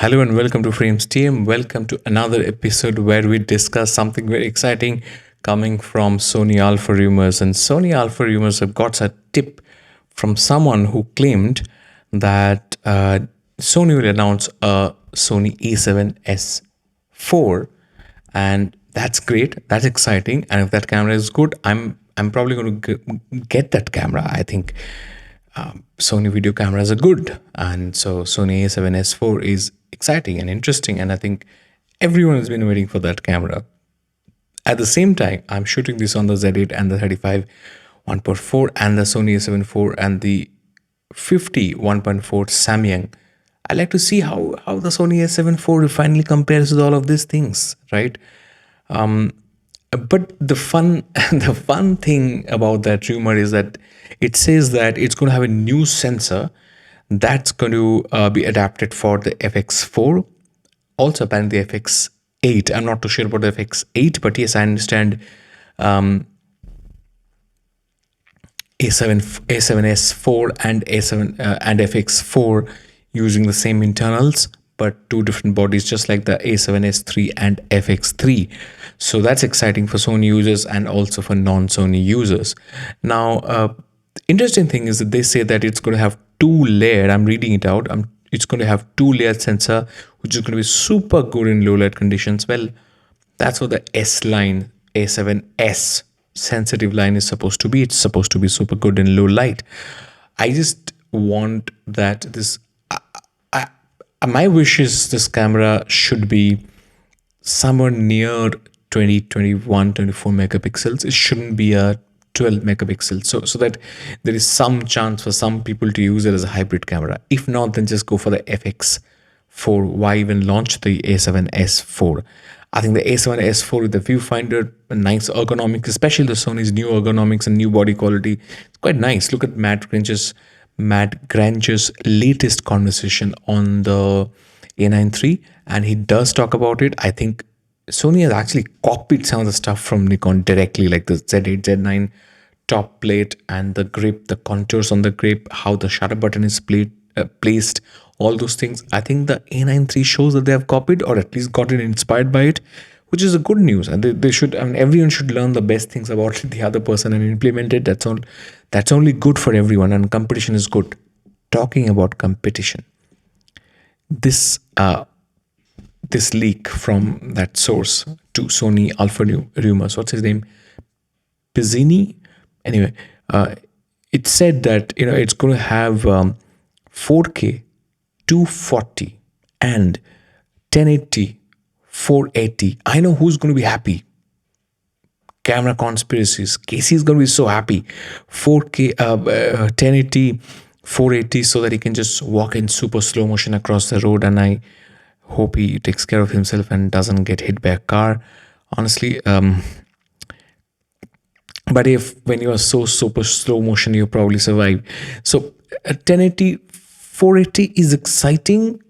Hello and welcome to Frames Team. Welcome to another episode where we discuss something very exciting coming from Sony Alpha Rumors. And Sony Alpha Rumors have got a tip from someone who claimed that Sony will announce a Sony A7S4, and that's great. That's exciting. And if that camera is good, I'm probably going to get that camera. I think Sony video cameras are good, and so Sony A7S4 is exciting and interesting, and I think everyone has been waiting for that camera. At the same time, I'm shooting this on the Z8 and the 35 1.4 and the Sony A7 IV and the 50 1.4 Samyang. I like to see how the Sony A7 IV finally compares with all of these things, right? But the fun the fun thing about that rumor is that it says that it's going to have a new sensor that's going to be adapted for the FX4, also apparently the FX8. I'm not too sure about the FX8, but yes, I understand A7S4 and A7 and FX4 using the same internals, but two different bodies, just like the A7S3 and FX3. So that's exciting for Sony users and also for non-Sony users. Now, the interesting thing is that they say that it's going to have two-layered. I'm reading it out. It's going to have two-layered sensor, which is going to be super good in low light conditions. Well, that's what the S line, A7S sensitive line is supposed to be. It's supposed to be super good in low light. I just want that this. My wish is this camera should be somewhere near 20, 21, 24 megapixels. It shouldn't be a 12 megapixels, so that there is some chance for some people to use it as a hybrid camera. If not, then just go for the FX4. Why even launch the A7S4? I think the A7S4 with the viewfinder, a nice ergonomics, especially the Sony's new ergonomics and new body quality, it's quite nice. Look at Matt Granger's latest conversation on the A9 III, and he does talk about it. I think Sony has actually copied some of the stuff from Nikon directly, like the Z8, Z9 top plate and the grip, the contours on the grip, how the shutter button is placed, all those things. I think the A9 III shows that they have copied or at least gotten inspired by it, which is a good news. And they should, I mean, everyone should learn the best things about the other person and implement it. That's all. That's only good for everyone, and competition is good. Talking about competition, this this leak from that source to Sony Alpha Rumors, what's his name? Pizzini? Anyway, it said that it's going to have 4K 240 and 1080 480. I know who's going to be happy. Camera conspiracies. Casey is going to be so happy. 4K 1080 480, so that he can just walk in super slow motion across the road, and I hope he takes care of himself and doesn't get hit by a car, honestly. But if when you are so super slow motion, you probably survive. So 1080 480 is exciting.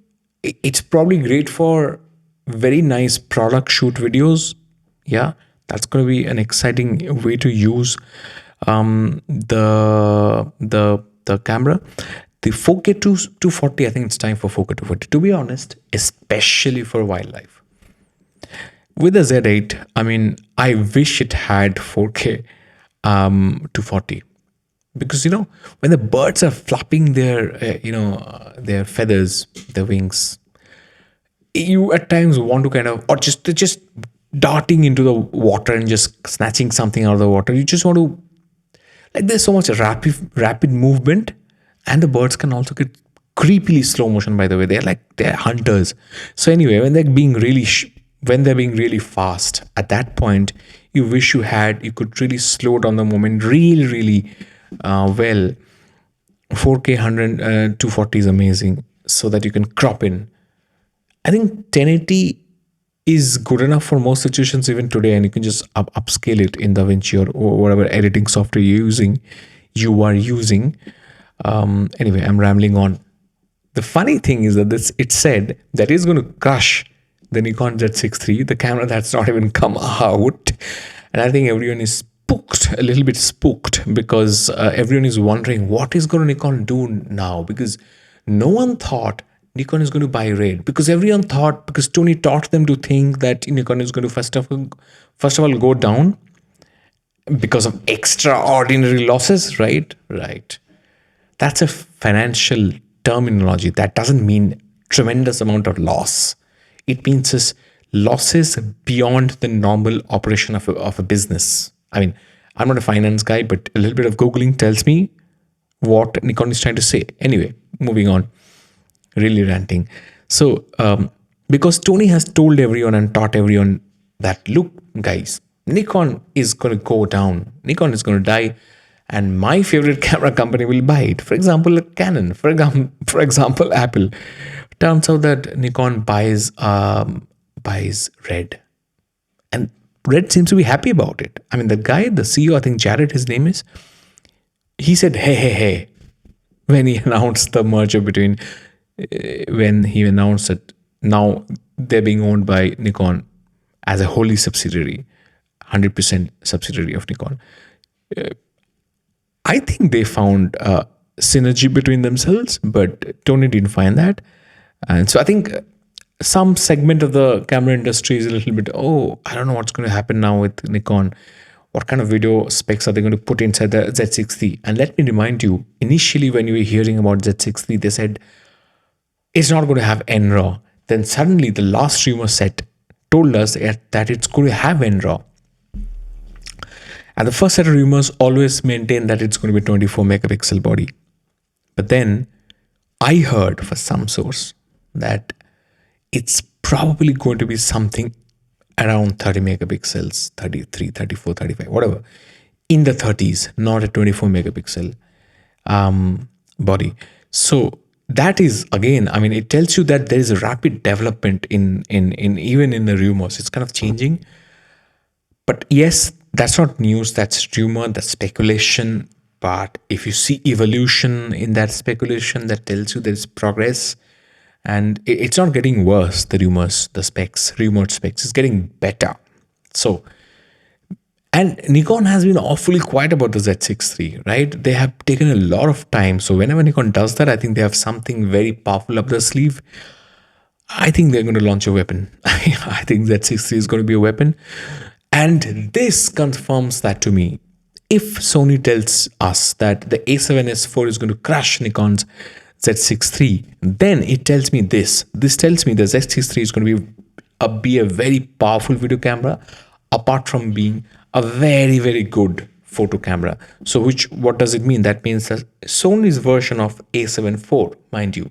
It's probably great for very nice product shoot videos. Yeah, that's going to be an exciting way to use the camera. The 4K 240, I think it's time for 4K 240, to be honest, especially for wildlife. With the Z8, I mean, I wish it had 4K 240, because when the birds are flapping their their feathers, their wings, you at times want to kind of, or just darting into the water and just snatching something out of the water. You just want to, like, there's so much rapid movement, and the birds can also get creepily slow motion, by the way. They're hunters. So anyway, when they're being really fast, at that point you wish you could really slow down the moment really well. 4K 240 is amazing, so that you can crop in. I think 1080 is good enough for most situations even today, and you can just upscale it in DaVinci or whatever editing software you are using. Anyway, I'm rambling on. The funny thing is that it said that it's going to crush the Nikon Z6 III, the camera that's not even come out. And I think everyone is a little bit spooked, because everyone is wondering what is going to Nikon do now, because no one thought Nikon is going to buy red, because everyone thought, because Tony taught them to think that Nikon is going to first of all go down because of extraordinary losses, right? Right. That's a financial terminology. That doesn't mean tremendous amount of loss. It means is losses beyond the normal operation of a business. I mean, I'm not a finance guy, but a little bit of Googling tells me what Nikon is trying to say. Anyway, moving on. Really ranting. So, because Tony has told everyone and taught everyone that, look, guys, Nikon is going to go down. Nikon is going to die, and my favorite camera company will buy it. For example, Canon. For example, Apple. Turns out that Nikon buys Red, and Red seems to be happy about it. I mean, the guy, the CEO, I think Jared, his name is. He said, "Hey, hey, hey," when he announced the merger between, when he announced that now they're being owned by Nikon as a wholly subsidiary, 100% subsidiary of Nikon. I think they found synergy between themselves, but Tony didn't find that. And so I think some segment of the camera industry is a little bit, oh, I don't know what's going to happen now with Nikon. What kind of video specs are they going to put inside the Z6 III? And let me remind you, initially when you were hearing about Z6 III, they said it's not going to have NRAW. Then suddenly the last rumor set told us that it's going to have NRAW. And the first set of rumors always maintained that it's going to be 24 megapixel body. But then I heard for some source that it's probably going to be something around 30 megapixels, 33, 34, 35, whatever, in the 30s, not a 24 megapixel body. So that is, again, I mean, it tells you that there is a rapid development in even in the rumors. It's kind of changing. But yes, that's not news, that's rumor, that's speculation. But if you see evolution in that speculation, that tells you there's progress. And it's not getting worse, the rumors, the specs, rumored specs. It's getting better. So, and Nikon has been awfully quiet about the Z6 III, right? They have taken a lot of time. So whenever Nikon does that, I think they have something very powerful up their sleeve. I think they're going to launch a weapon. I think Z6 III is going to be a weapon. And this confirms that to me. If Sony tells us that the A7S IV is going to crush Nikon's Z6 III, then it tells me this. This tells me the Z6 III is going to be a very powerful video camera, apart from being a very, very good photo camera. So what does it mean? That means that Sony's version of A7 IV, mind you,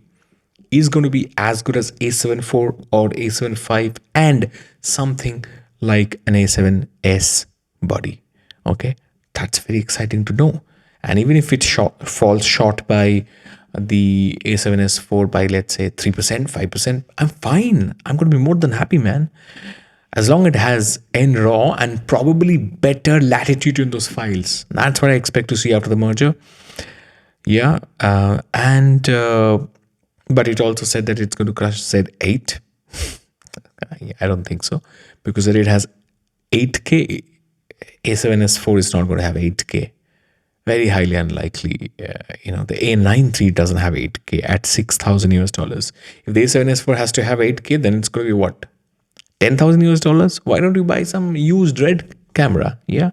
is going to be as good as A7 IV or A7 V and something like an A7S body. Okay, that's very exciting to know. And even if it falls short by the A7S IV by, let's say, 3%, 5%, I'm fine. I'm going to be more than happy, man. As long as it has NRAW and probably better latitude in those files. That's what I expect to see after the merger. Yeah. But it also said that it's going to crush Z8. I don't think so. Because it has 8K. A7S IV is not going to have 8K. Very highly unlikely. The A9 III doesn't have 8K at $6,000 US. If the A7S IV has to have 8K, then it's going to be what? $10,000 US? Why don't you buy some used Red camera? Yeah.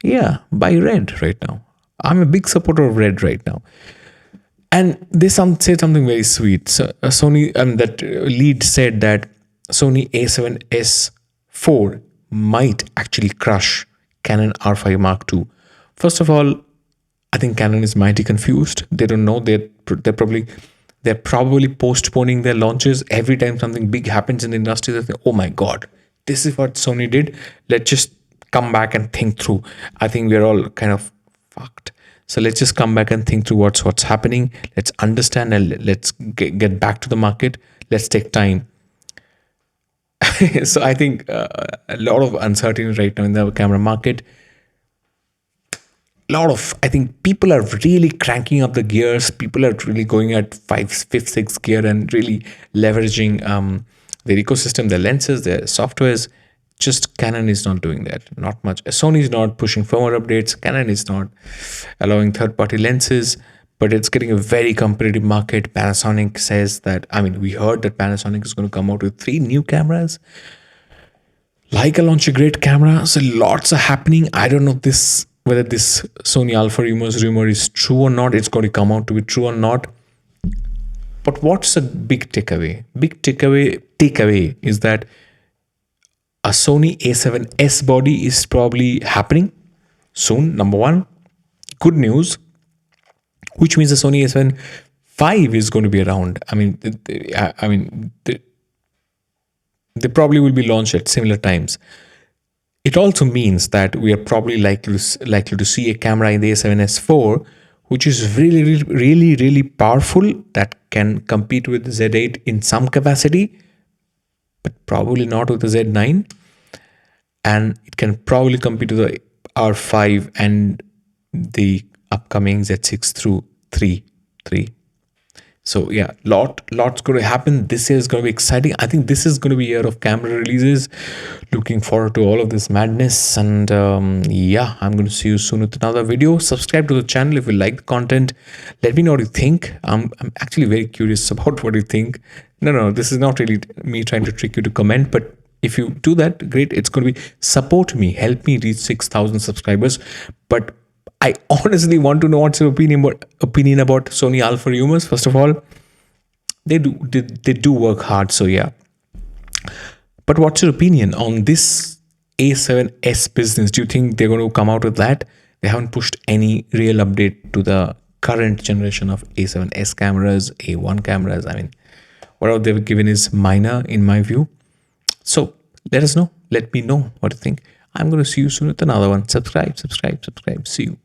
Yeah, buy Red right now. I'm a big supporter of Red right now. And they said something very sweet. So, Sony, that lead said that Sony A7S IV might actually crush Canon R5 Mark II. First of all, I think Canon is mighty confused. They don't know. They're probably postponing their launches every time something big happens in the industry. They think, oh my God, this is what Sony did. Let's just come back and think through. I think we're all kind of fucked. So let's just come back and think through what's happening. Let's understand and let's get back to the market. Let's take time. So I think a lot of uncertainty right now in the camera market. I think people are really cranking up the gears. People are really going at 5th, 6th gear and really leveraging their ecosystem, their lenses, their softwares. Just Canon is not doing that. Not much. Sony is not pushing firmware updates. Canon is not allowing third-party lenses. but it's getting a very competitive market. Panasonic says that, I mean, we heard that Panasonic is going to come out with 3 new cameras. Leica launch a great camera, so lots are happening. I don't know this whether this Sony Alpha Rumors rumor is true or not. It's going to come out to be true or not. But what's the big takeaway? Big takeaway is that a Sony A7S body is probably happening soon. Number one, good news, which means the Sony A7V is going to be around. I mean, they probably will be launched at similar times. It also means that we are probably likely to see a camera in the A7S4, which is really powerful, that can compete with the Z8 in some capacity, but probably not with the Z9. And it can probably compete with the R5 and the upcoming Z6 through 3. So yeah, lots going to happen. This year is going to be exciting. I think this is going to be a year of camera releases. Looking forward to all of this madness. And yeah, I'm going to see you soon with another video. Subscribe to the channel if you like the content. Let me know what you think. I'm actually very curious about what you think. No, this is not really me trying to trick you to comment, but if you do that, great. It's going to be support me, help me reach 6,000 subscribers. But I honestly want to know what's your opinion about Sony Alpha Rumors. First of all, they do work hard, so yeah. But what's your opinion on this A7S business? Do you think they're going to come out with that? They haven't pushed any real update to the current generation of A7S cameras, A1 cameras. I mean, whatever they've given is minor in my view. So let us know. Let me know what you think. I'm going to see you soon with another one. Subscribe. See you.